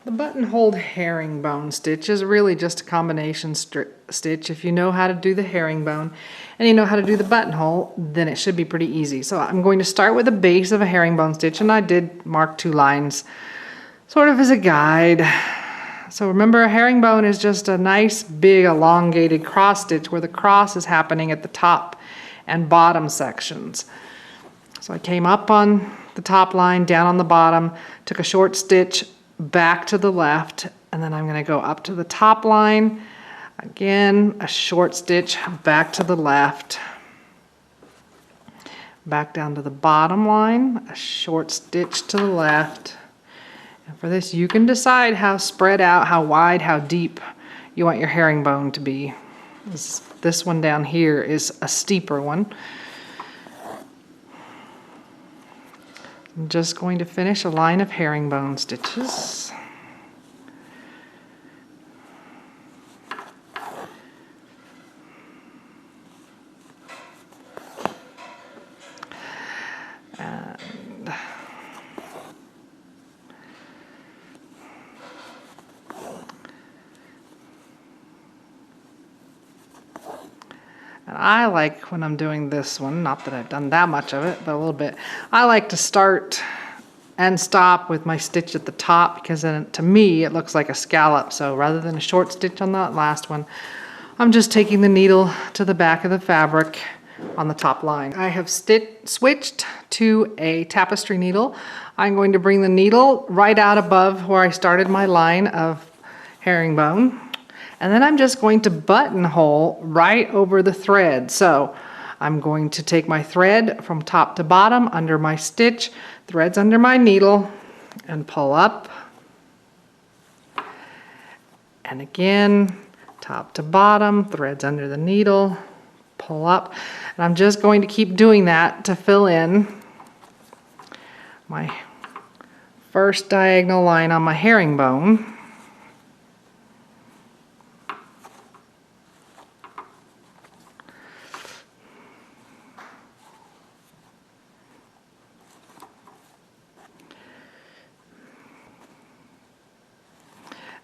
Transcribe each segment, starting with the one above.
The buttonholed herringbone stitch is really just a combination stitch. If you know how to do the herringbone and you know how to do the buttonhole, then it should be pretty easy. So I'm going to start with the base of a herringbone stitch, and I did mark 2 lines sort of as a guide. So remember, a herringbone is just a nice big elongated cross stitch where the cross is happening at the top and bottom sections. So I came up on the top line, down on the bottom, took a short stitch back to the left, and then I'm going to go up to the top line, again a short stitch back to the left, back down to the bottom line, a short stitch to the left. And for this, you can decide how spread out, how wide, how deep you want your herringbone to be. This one down here is a steeper one. I'm just going to finish a line of herringbone stitches. And I like, when I'm doing this one, not that I've done that much of it, but a little bit, I like to start and stop with my stitch at the top, because then to me it looks like a scallop. So rather than a short stitch on that last one, I'm just taking the needle to the back of the fabric on the top line. I have switched to a tapestry needle. I'm going to bring the needle right out above where I started my line of herringbone. And then I'm just going to buttonhole right over the thread. So I'm going to take my thread from top to bottom under my stitch, threads under my needle, and pull up. And again, top to bottom, threads under the needle, pull up. And I'm just going to keep doing that to fill in my first diagonal line on my herringbone.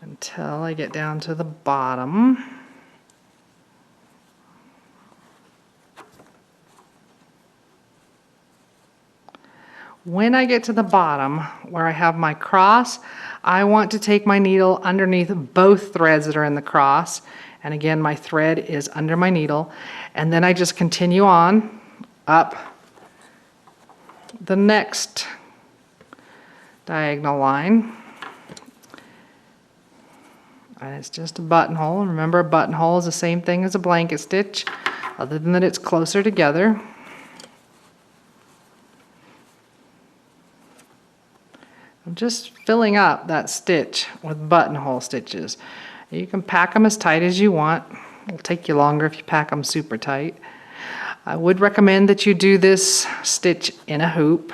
Until I get down to the bottom. When I get to the bottom where I have my cross, I want to take my needle underneath both threads that are in the cross, and again my thread is under my needle, and then I just continue on up the next diagonal line. And it's just a buttonhole. Remember, a buttonhole is the same thing as a blanket stitch, other than that it's closer together. I'm just filling up that stitch with buttonhole stitches. You can pack them as tight as you want. It'll take you longer if you pack them super tight. I would recommend that you do this stitch in a hoop,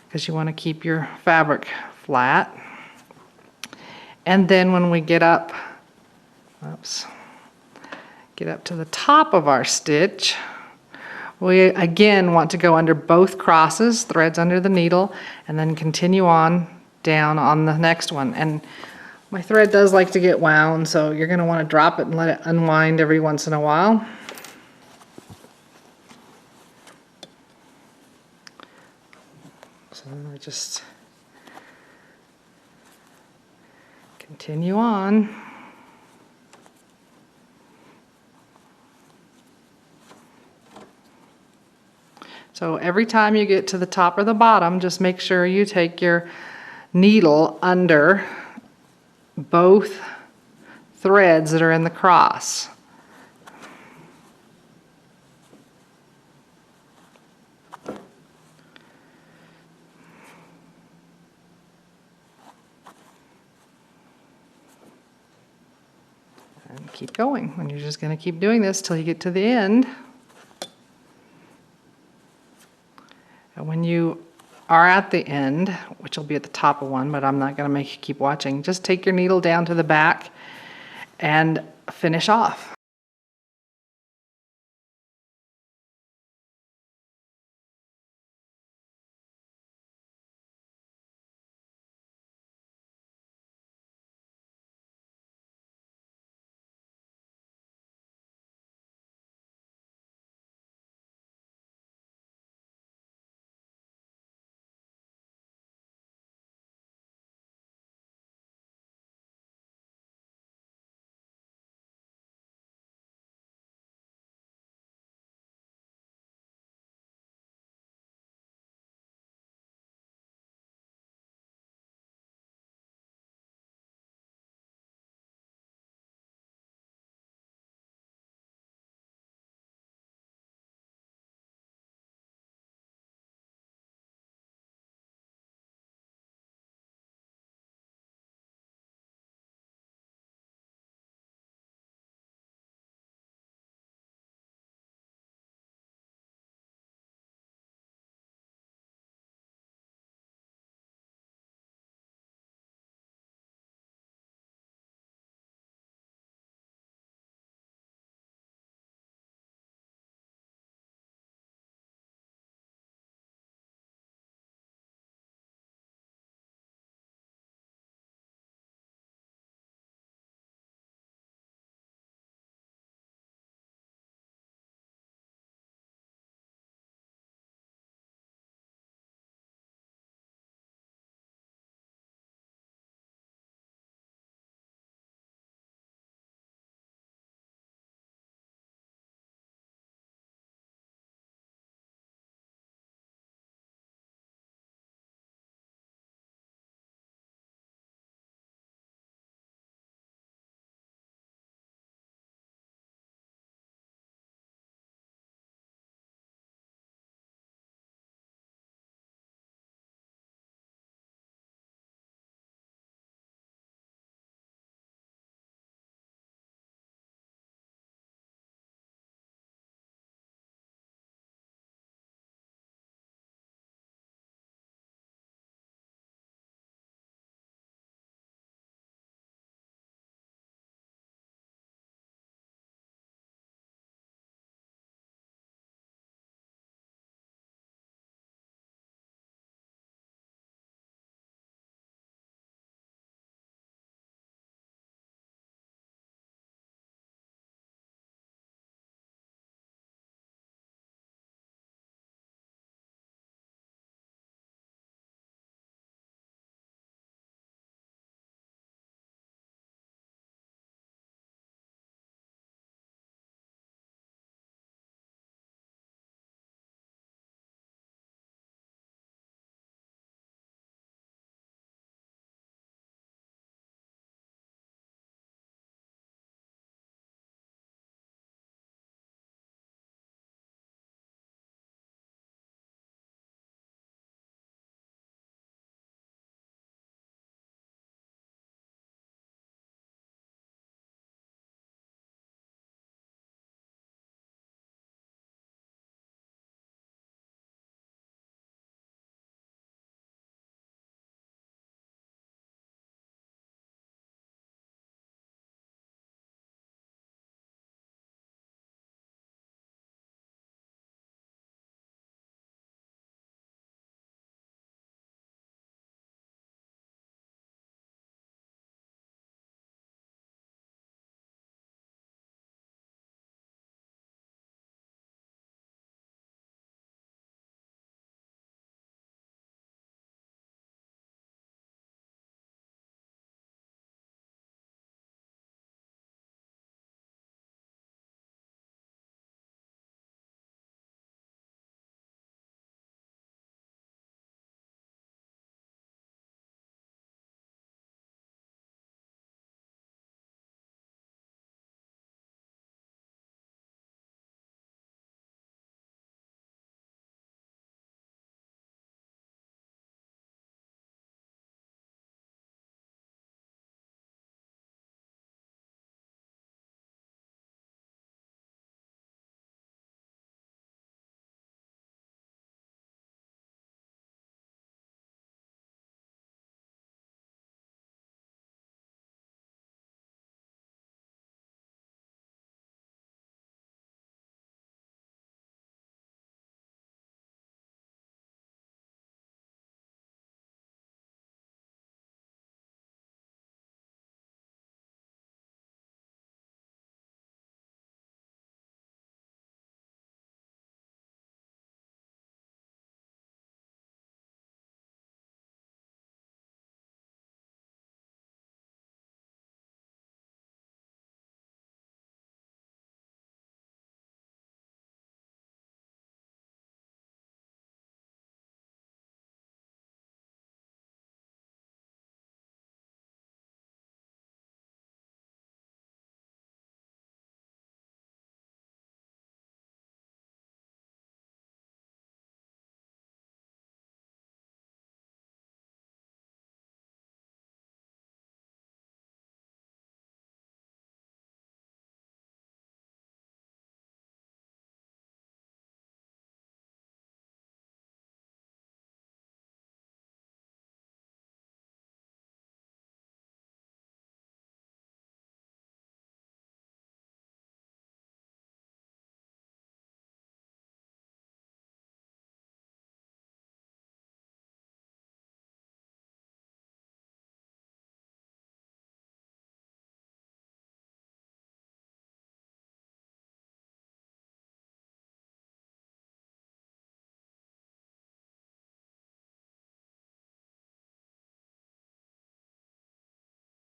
because you want to keep your fabric flat. And then when we get up to the top of our stitch, we again want to go under both crosses, threads under the needle, and then continue on down on the next one. And my thread does like to get wound, so you're going to want to drop it and let it unwind every once in a while. So I just continue on. So every time you get to the top or the bottom, just make sure you take your needle under both threads that are in the cross. And keep going. And you're just going to keep doing this till you get to the end. And when you are at the end, which will be at the top of one, but I'm not going to make you keep watching, just take your needle down to the back and finish off.